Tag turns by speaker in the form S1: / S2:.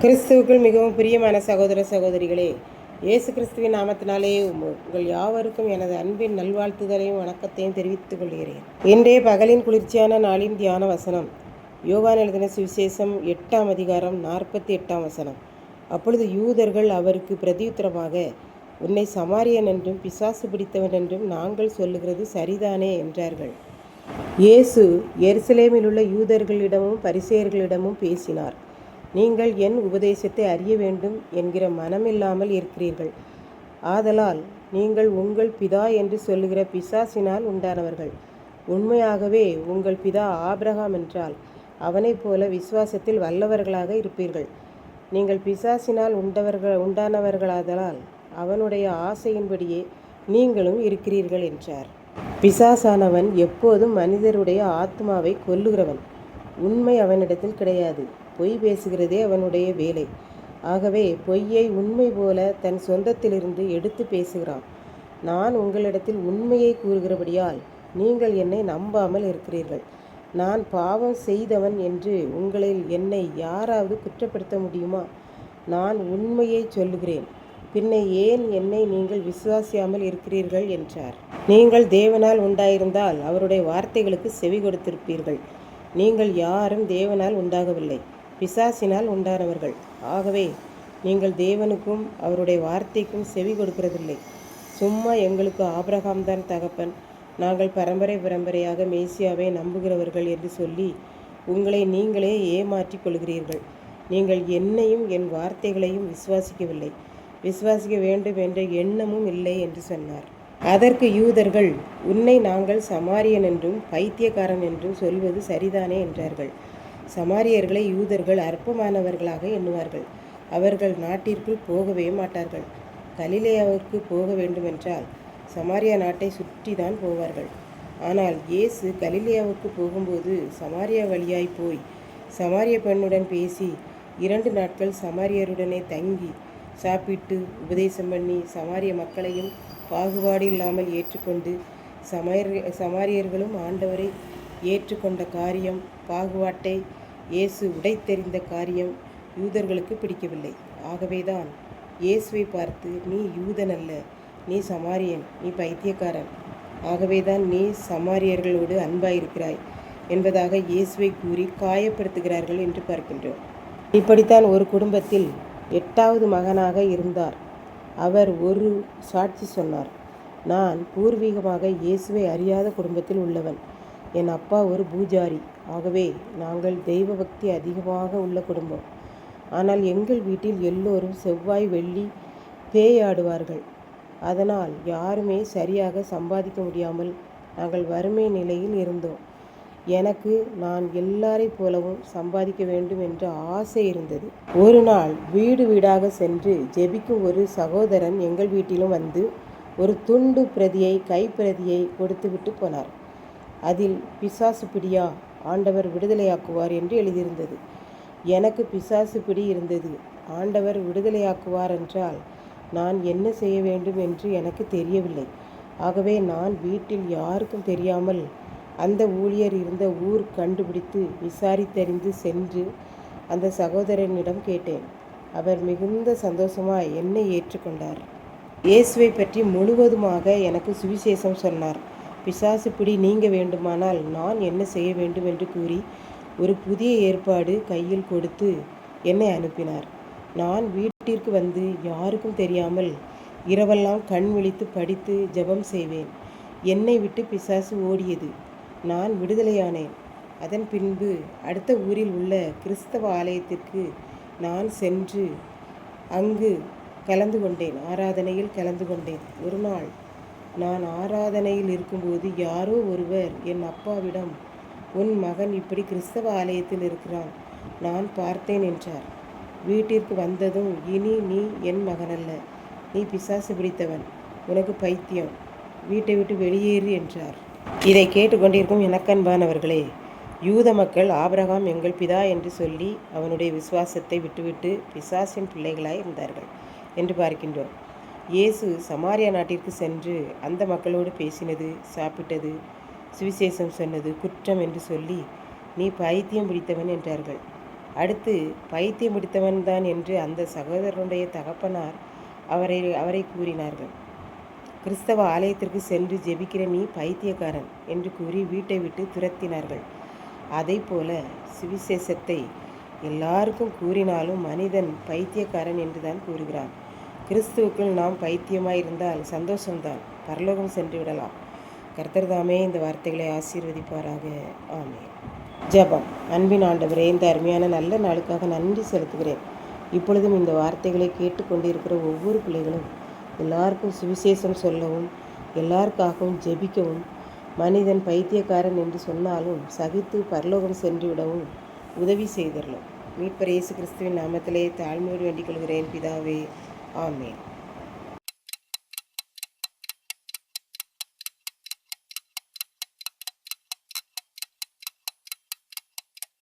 S1: கிறிஸ்துவுக்குள் மிகவும் பிரியமான சகோதர சகோதரிகளே, இயேசு கிறிஸ்துவின் நாமத்தினாலே உங்கள் யாவருக்கும் எனது அன்பின் நல்வாழ்த்துதலையும் வணக்கத்தையும் தெரிவித்துக் கொள்கிறேன். இன்றைய பகலின் குளிர்ச்சியான நாளின் தியான வசனம் யோவான் எழுதின சுவிசேஷம் 8ஆம் அதிகாரம் 48ஆம் வசனம். அப்பொழுது யூதர்கள் அவருக்கு பிரதியுத்தரமாக, உன்னை சமாரியன் என்றும் பிசாசு பிடித்தவன் என்றும் நாங்கள் சொல்லுகிறது சரிதானே என்றார்கள். இயேசு எருசலேமில் உள்ள யூதர்களிடமும் பரிசேயர்களிடமும் பேசினார். நீங்கள் என் உபதேசத்தை அறிய வேண்டும் என்கிற மனமில்லாமல் இருக்கிறீர்கள். ஆதலால் நீங்கள் உங்கள் பிதா என்று சொல்லுகிற பிசாசினால் உண்டானவர்கள். உண்மையாகவே உங்கள் பிதா ஆபிரகாம் என்றால் அவனைப் போல விசுவாசத்தில் வல்லவர்களாக இருப்பீர்கள். நீங்கள் பிசாசினால் உண்டானவர்களாதலால் அவனுடைய ஆசையின்படியே நீங்களும் இருக்கிறீர்கள் என்றார். பிசாசானவன் எப்போதும் மனிதருடைய ஆத்மாவை கொல்லுகிறவன். உண்மை அவனிடத்தில் கிடையாது. பொய் பேசுகிறதே அவனுடைய வேலை. ஆகவே பொய்யை உண்மை போல தன் சொந்தத்திலிருந்து எடுத்து பேசுகிறான். நான் உங்களிடத்தில் உண்மையை கூறுகிறபடியால் நீங்கள் என்னை நம்பாமல் இருக்கிறீர்கள். நான் பாவம் செய்தவன் என்று உங்களில் என்னை யாராவது குற்றப்படுத்த முடியுமா? நான் உண்மையை சொல்லுகிறேன். பின்ன ஏன் என்னை நீங்கள் விசுவாசியாமல் இருக்கிறீர்கள் என்றார். நீங்கள் தேவனால் உண்டாயிருந்தால் அவருடைய வார்த்தைகளுக்கு செவி கொடுத்திருப்பீர்கள். நீங்கள் யாரும் தேவனால் உண்டாகவில்லை, பிசாசினால் உண்டானவர்கள். ஆகவே நீங்கள் தேவனுக்கும் அவருடைய வார்த்தைக்கும் செவி கொடுக்கிறதில்லை. சும்மா எங்களுக்கு ஆபிரகாம் தான் தகப்பன், நாங்கள் பரம்பரையாக மேசியாவை நம்புகிறவர்கள் என்று சொல்லி உங்களை நீங்களே ஏமாற்றிக் கொள்கிறீர்கள். நீங்கள் என்னையும் என் வார்த்தைகளையும் விசுவாசிக்கவில்லை, விசுவாசிக்க வேண்டும் என்ற எண்ணமும் இல்லை என்று சொன்னார். அதற்கு யூதர்கள், உன்னை நாங்கள் சமாரியன் என்றும் பைத்தியக்காரன் என்றும் சொல்வது சரிதானே என்றார்கள். சமாரியர்களை யூதர்கள் அற்பமானவர்களாக எண்ணுவார்கள். அவர்கள் நாட்டிற்குள் போகவே மாட்டார்கள். கலிலேயாவுக்கு போக வேண்டுமென்றால் சமாரியா நாட்டை சுற்றி தான் போவார்கள். ஆனால் இயேசு கலிலேயாவுக்கு போகும்போது சமாரியா வழியாய் போய் சமாரிய பெண்ணுடன் பேசி 2 நாட்கள் சமாரியருடனே தங்கி சாப்பிட்டு உபதேசம் பண்ணி சமாரிய மக்களையும் பாகுபாடு இல்லாமல் ஏற்றுக்கொண்டு சமாரியர்களும் ஆண்டவரை ஏற்றுக்கொண்ட காரியம், பாகுபாட்டை இயேசு உடைத்தெறிந்த காரியம் யூதர்களுக்கு பிடிக்கவில்லை. ஆகவேதான் இயேசுவை பார்த்து, நீ யூதன் அல்ல, நீ சமாரியன், நீ பைத்தியக்காரன், ஆகவேதான் நீ சமாரியர்களோடு அன்பாயிருக்கிறாய் என்பதாக இயேசுவை கூறி காயப்படுத்துகிறார்கள் என்று பார்க்கின்றோம். இப்படித்தான் ஒரு குடும்பத்தில் 8வது மகனாக இருந்தார். அவர் ஒரு சாட்சி சொன்னார். நான் பூர்வீகமாக இயேசுவை அறியாத குடும்பத்தில் உள்ளவன். என் அப்பா ஒரு பூஜாரி. ஆகவே நாங்கள் தெய்வ பக்தி அதிகமாக உள்ள குடும்பம். ஆனால் எங்கள் வீட்டில் எல்லோரும் செவ்வாய் வெள்ளி பேயாடுவார்கள். அதனால் யாருமே சரியாக சம்பாதிக்க முடியாமல் நாங்கள் வறுமை நிலையில் இருந்தோம். எனக்கு நான் எல்லாரை போலவும் சம்பாதிக்க வேண்டும் என்ற ஆசை இருந்தது. ஒரு நாள் வீடு வீடாக சென்று ஜெபிக்கும் ஒரு சகோதரன் எங்கள் வீட்டிலும் வந்து ஒரு துண்டு பிரதியை, கைப்பிரதியை கொடுத்துவிட்டு போனார். அதில் பிசாசு பிடியா, ஆண்டவர் விடுதலையாக்குவார் என்று எழுதியிருந்தது. எனக்கு பிசாசு பிடி இருந்தது. ஆண்டவர் விடுதலையாக்குவார் என்றால் நான் என்ன செய்ய வேண்டும் என்று எனக்கு தெரியவில்லை. ஆகவே நான் வீட்டில் யாருக்கும் தெரியாமல் அந்த ஊழியர் இருந்த ஊர் கண்டுபிடித்து விசாரித்தறிந்து சென்று அந்த சகோதரனிடம் கேட்டேன். அவர் மிகுந்த சந்தோஷமாய் என்னை ஏற்றுக்கொண்டார். இயேசுவை பற்றி முழுவதுமாக எனக்கு சுவிசேஷம் சொன்னார். பிசாசு பிடி நீங்க வேண்டுமானால் நான் என்ன செய்ய வேண்டும் என்று கூறி ஒரு புதிய ஏற்பாடு கையில் கொடுத்து என்னை அனுப்பினார். நான் வீட்டிற்கு வந்து யாருக்கும் தெரியாமல் இரவெல்லாம் கண் விழித்து படித்து ஜெபம் செய்வேன். என்னை விட்டு பிசாசு ஓடியது. நான் விடுதலையானேன். அதன் பின்பு அடுத்த ஊரில் உள்ள கிறிஸ்தவ ஆலயத்திற்கு நான் சென்று அங்கு ஆராதனையில் கலந்து கொண்டேன். ஒரு நாள் நான் ஆராதனையில் இருக்கும்போது யாரோ ஒருவர் என் அப்பாவிடம், உன் மகன் இப்படி கிறிஸ்தவ ஆலயத்தில் இருக்கிறான், நான் பார்த்தேன் என்றார். வீட்டிற்கு வந்ததும், இனி நீ என் மகனல்ல, நீ பிசாசு பிடித்தவன், உனக்கு பைத்தியம், வீட்டை விட்டு வெளியேறு என்றார். இதை கேட்டுக்கொண்டிருக்கும் எனக்கன்பானவர்களே, யூத மக்கள் ஆபிரகாம் எங்கள் பிதா என்று சொல்லி அவனுடைய விசுவாசத்தை விட்டுவிட்டு பிசாசின் பிள்ளைகளாய் இருந்தார்கள் என்று பார்க்கின்றோம். இயேசு சமாரியா நாட்டிற்கு சென்று அந்த மக்களோடு பேசினது, சாப்பிட்டது, சுவிசேஷம் சொன்னது குற்றம் என்று சொல்லி, நீ பைத்தியம் பிடித்தவன் என்றார்கள். அடுத்து பைத்தியம் பிடித்தவன்தான் என்று அந்த சகோதரனுடைய தகப்பனார் அவரை கூறினார்கள். கிறிஸ்தவ ஆலயத்திற்கு சென்று ஜெபிக்கிற நீ பைத்தியக்காரன் என்று கூறி வீட்டை விட்டு துரத்தினார்கள். அதை போல சுவிசேஷத்தை எல்லாருக்கும் கூறினாலும் மனிதன் பைத்தியக்காரன் என்று தான் கூறுகிறான். கிறிஸ்துவுக்குள் நாம் பைத்தியமாயிருந்தால் சந்தோஷம்தான், பரலோகம் சென்று விடலாம். கர்த்தர் தாமே இந்த வார்த்தைகளை ஆசீர்வதிப்பாராக. ஆமென். ஜெபம். அன்பின் ஆண்டவரே, இந்த அருமையான நல்ல நாளுக்காக நன்றி செலுத்துகிறேன். இப்பொழுதும் இந்த வார்த்தைகளை கேட்டுக்கொண்டிருக்கிற ஒவ்வொரு பிள்ளைகளும் எல்லாருக்கும் சுவிசேஷம் சொல்லவும், எல்லாருக்காகவும் ஜெபிக்கவும், மனிதன் பைத்தியக்காரன் என்று சொன்னாலும் சகித்து பரலோகம் சென்று விடவும் உதவி செய்தரலும். மீட்பர் இயேசு கிறிஸ்துவின் நாமத்திலே தாழ்மையோடு வேண்டிக் கொள்கிறேன் பிதாவே. ஆமென்.